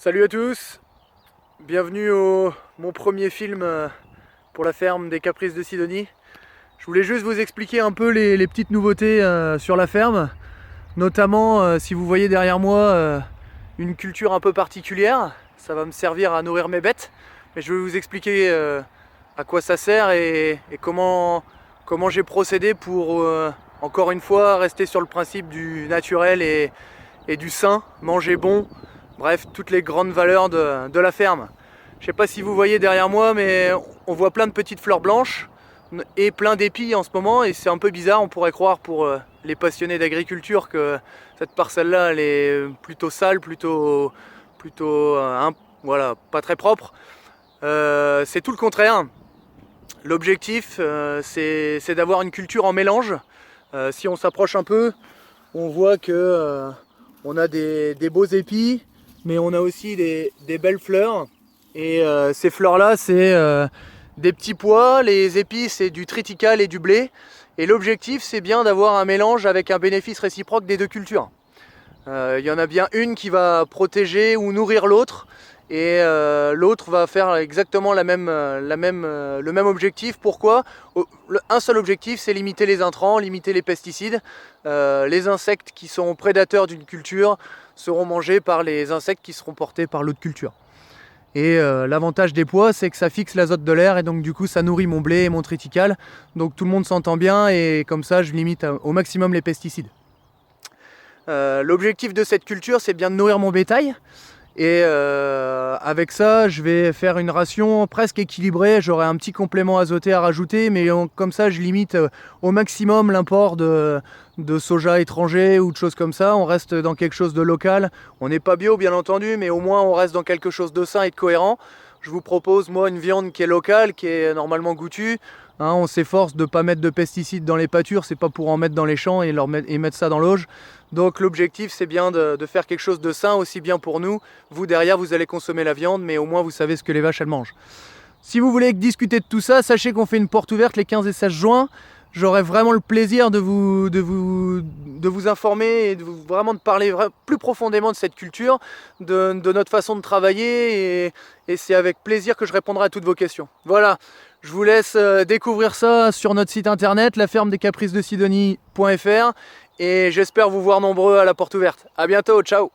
Salut à tous, bienvenue au mon premier film pour la ferme des Caprices de Sidonie. Je voulais juste vous expliquer un peu les petites nouveautés sur la ferme, notamment si vous voyez derrière moi une culture un peu particulière. Ça va me servir à nourrir mes bêtes, mais je vais vous expliquer à quoi ça sert et comment j'ai procédé pour encore une fois rester sur le principe du naturel et du sain, manger bon. Bref, toutes les grandes valeurs de la ferme. Je sais pas si vous voyez derrière moi, mais on voit plein de petites fleurs blanches et plein d'épis en ce moment, et c'est un peu bizarre. On pourrait croire pour les passionnés d'agriculture que cette parcelle-là, elle est plutôt sale, plutôt voilà, pas très propre. C'est tout le contraire. L'objectif, c'est d'avoir une culture en mélange. Si on s'approche un peu, on voit que on a des beaux épis, mais on a aussi des belles fleurs. Et ces fleurs-là, c'est des petits pois. Les épis, c'est du triticale et du blé. Et l'objectif, c'est bien d'avoir un mélange avec un bénéfice réciproque des deux cultures. Il y en a bien une qui va protéger ou nourrir l'autre, et l'autre va faire exactement le même objectif. Pourquoi? Un seul objectif, c'est limiter les intrants, limiter les pesticides. Les insectes qui sont prédateurs d'une culture seront mangés par les insectes qui seront portés par l'autre culture. Et l'avantage des pois, c'est que ça fixe l'azote de l'air, et donc du coup ça nourrit mon blé et mon triticale. Donc tout le monde s'entend bien, et comme ça je limite au maximum les pesticides. L'objectif de cette culture, c'est bien de nourrir mon bétail. Et avec ça, je vais faire une ration presque équilibrée. J'aurai un petit complément azoté à rajouter, mais comme ça, je limite au maximum l'import de soja étranger ou de choses comme ça. On reste dans quelque chose de local. On n'est pas bio, bien entendu, mais au moins on reste dans quelque chose de sain et de cohérent. Je vous propose, moi, une viande qui est locale, qui est normalement goûtue. On s'efforce de ne pas mettre de pesticides dans les pâtures, c'est pas pour en mettre dans les champs et mettre ça dans l'auge. Donc l'objectif, c'est bien de faire quelque chose de sain, aussi bien pour nous. Vous, derrière, vous allez consommer la viande, mais au moins vous savez ce que les vaches elles mangent. Si vous voulez discuter de tout ça, sachez qu'on fait une porte ouverte les 15 et 16 juin. J'aurai vraiment le plaisir de vous informer et vraiment de parler plus profondément de cette culture, de notre façon de travailler, et c'est avec plaisir que je répondrai à toutes vos questions. Voilà, je vous laisse découvrir ça sur notre site internet, lafermedescapricesdesidonie.fr, et j'espère vous voir nombreux à la porte ouverte. A bientôt, ciao!